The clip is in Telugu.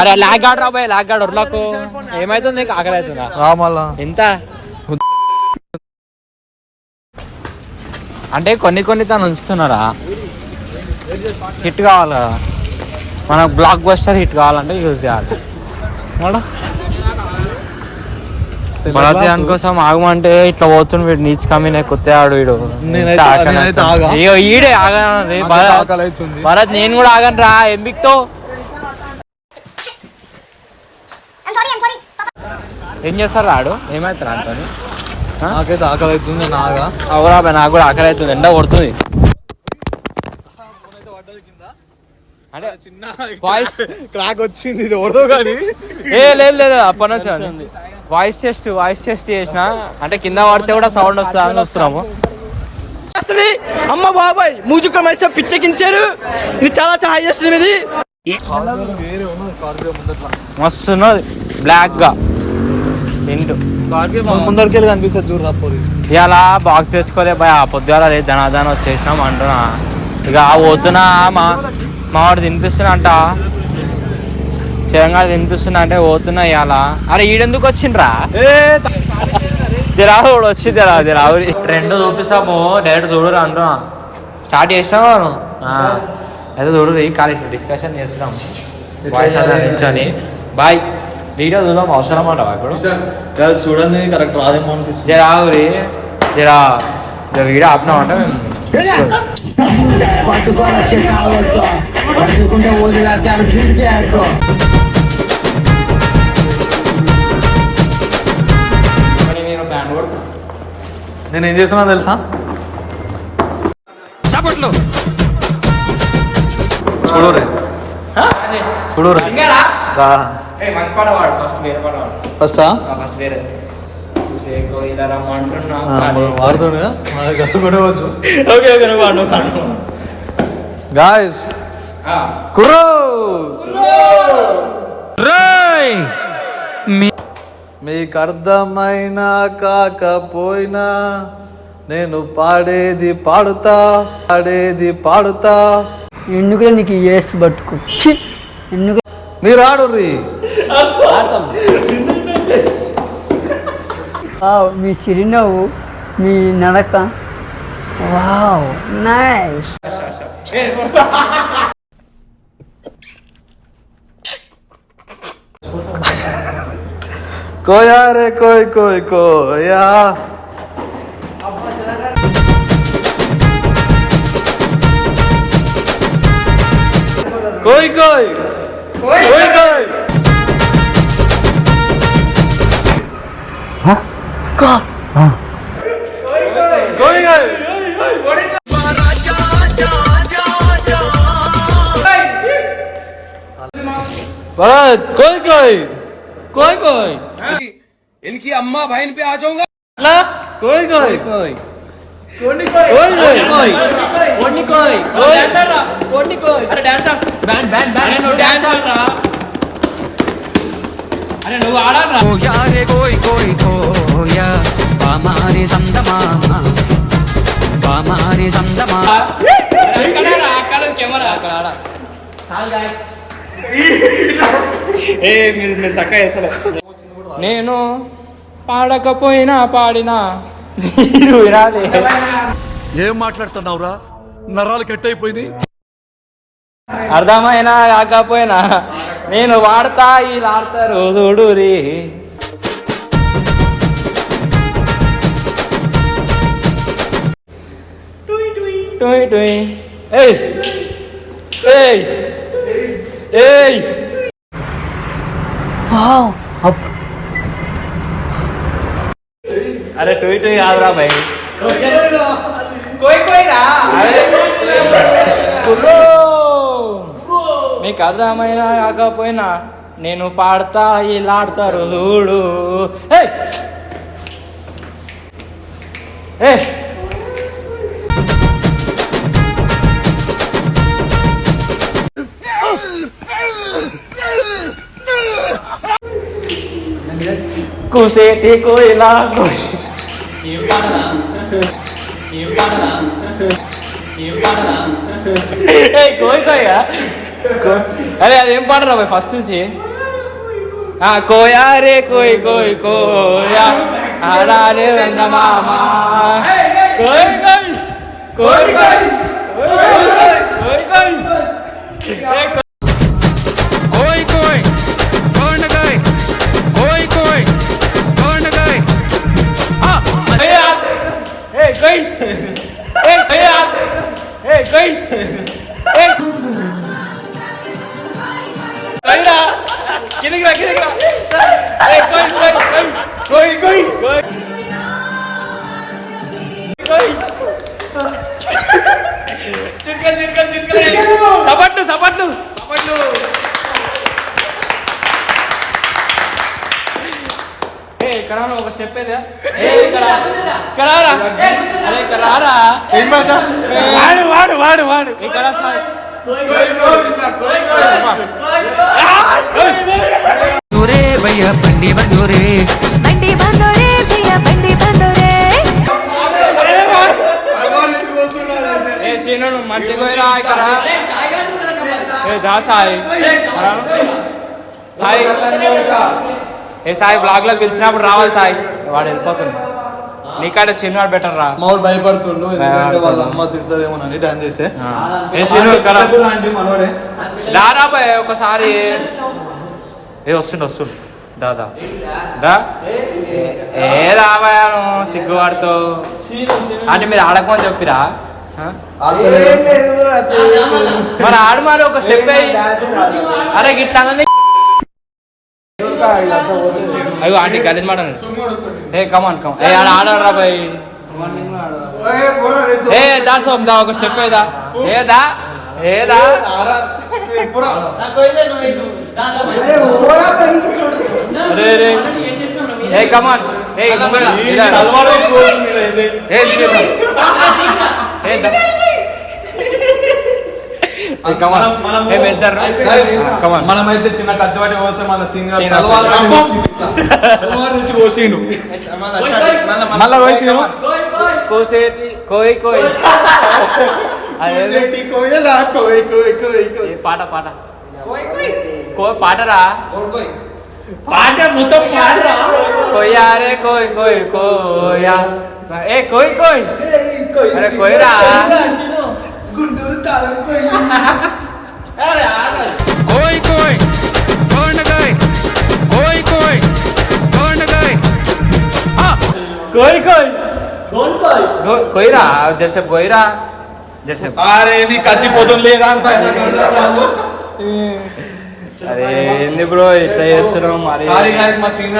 అరే లాగ్ గాడ్ రా బాయ్, లాగ్ గాడ్ ఉర్లకు ఏమైతుంది? ఆకలి అవుతుందా మళ్ళా ఎంత అంటే కొన్ని తను ఉంచుతున్నారా? హిట్ కావాలి కదా మనకు, బ్లాక్ బస్టర్ హిట్ కావాలంటే యూజ్ చేయాలి. దానికోసం ఆగమంటే ఇట్లా పోతుండు వీడు, నీచ్ కమ్మిన కొత్తవాడు వీడు. ఈడే ఆగనది భరత్, నేను కూడా ఆగను రా. ఎంబిక్తో ఏం చేస్తారు రాడు? ఏమవుతారు అంతో? నాకైతే ఆకలి అవుతుంది. అవురా నాకు కూడా ఆకలి అవుతుంది, ఎండ కొడుతుంది. అంటే వాయిస్ క్రాక్ వచ్చింది, ఇది ఓడదో కానీ లేదు అప్పటి నుంచి వాయిస్ టెస్ట్ చేసిన, అంటే కింద పడితే కూడా సౌండ్ వస్తుంది అని వస్తున్నాము. అమ్మ బాబాయ్ మూజుక మైస పిచ్చెక్కించారు. ఇది చాలా హైయెస్ట్ ఇది, మస్తు ఉన్నది బ్లాక్ గా తింటూ. ముందరికి కనిపిస్తుంది చూడు. ఇలా బాక్స్ తెచ్చుకోలే భయ, పొద్దుగాల ధనాధన వచ్చేసినాం అంటున్నా. ఇక పోతున్నా మావాడు తినిపిస్తున్నా అంట, చిరంగా తినిపిస్తున్నా అంటే పోతున్నా ఇవాళ. అరే ఈడెందుకు వచ్చిండ్రా? జరావుడు వచ్చి జరావు రెండు చూపిస్తాము, డైరెక్ట్ చూడరు అంటున్నా. స్టార్ట్ చేసినావు అయితే చూడరు, కాలేజ్ డిస్కషన్ చేస్తున్నాం వాయిస్ అలా నించొని. బాయ్ వీడియో చూద్దాం, అవసరం అంటావా ఇప్పుడు? చూడండి కరెక్ట్ రాదేమో అనిపిస్తుంది. జరావురి జరా వీడియో ఆపినామంటే నేను ఏం చేస్తున్నా తెలుసా? చప్పట్లు చూడరే చూడరే మంచి పాట వాడు. ఫస్ట్ వేరే పాట వాడు. ఫస్ట్ వేరే ఇలా రమ్మంటున్నా వాడుతుండే ఓకే గాయస్. కుర్రో మీకు అర్థమైనా కాకపోయినా నేను పాడేది పాడుతా. ఎందుకు నీకు ఏసు పట్టుకు ఎందుకు మీరు ఆడుర్రి. మీ చిరునవ్వు, మీ నడక, వావ్ నైస్. కోయా రే కోయా కోయ్ इनकी अम्मा बहन पे आ जाऊंगा. कोई అరే నువ్వు ఆడరా. కెమెరా మీరు చక్కగా వేస్తలే. నేను పాడకపోయినా పాడినా మీరు వినాలి. ఏం మాట్లాడుతున్నావురా? నరాలు కట్టయిపోయింది. అర్థమైనా కాకపోయినా నేను వాడతా, ఇలా ఆడతారు చూడు రీ. టూయ్ టూయ్ ఏయ్ ఏయ్ ఏయ్ అరే టూయ్ టూయ్ కాదురా భయ్, కోయ్ రా. మీకు అర్థమైనా కాకపోయినా నేను పాడతా, ఇలా ఆడతారు చూడు. కుసేటి కోయిలా కోయ్ కోయ్ అరే అదేం పాడరా బాయ్ ఫస్ట్ నుంచి కోయా రే కోయ్ కోయ్ కోయా ఆడా రే మామా కోయ్ కోయ్ కోయ్ కోయ్ కోయ్ కోయ్ कोई कोई कौन गए कोई कोई कौन गए Hey, कोई hey, hey, कोई hey, कोई ना किधर गिरा hey, कोई चिटकल सपट्लू कराना ఒక స్టెప్ ఏదా करारा अरे करारा ఏం మాట వాడు ఏ కరా సాయ్ दूरे भैया बंडी बंदूरे भैया बंडी बंदोरे ఏ సీను మంచిగా పోయిరా కరా ఏ దా సాయ్ సాయ్ ఏ సాయి బ్లాగ్ లో గెలిచినప్పుడు రావాలి సాయి వాడు వెళ్ళిపోతుంది నీకాడే సినిమా బెటర్ రా మామూలు భయపడుతుండు ఎందుకంటే వాళ్ళ అమ్మ తిడుతుందేమోనని డాన్స్ చేసే ఏ సినిమా కదా అంటే మనోడే దారా బాయ్ ఒకసారి ఏ వస్తుండు దాదా దా ఏ రాబాయాను సిగ్గువాడుతో అంటే మీరు ఆడకమని చెప్పిరా మరి ఆడు మరి ఒక స్టెప్ అరే గిట్లా అయ్యో ఆంటీ గలీజ్ మాట ఏ కమాన్ ఏ ఆడరా బాయ్ ఏ డాన్స్ దా ఒక స్టెప్ ఏదా ఏదా అరే రే ఏ కమాన్ ఏ మనమైతే చిన్న కట్టుబడి పోసే మన సింగర్ నుంచి పోసిండు మళ్ళా పోసిండు కోయ్ పాట పాటరా పాట మొత్తం పాడరా కోయా రే కోయ్ కోయా ఏ కోయ్ అరే కోయరా कोई कोई कौन गए कोई कोई कौन गए कोयरा जैसे कोयरा जैसे అరే నీ కత్తిపోతుంది లేదా అంత అరే ఏంది బ్రో ఇట్లా చేస్తున్నావు మరి మా సింగర్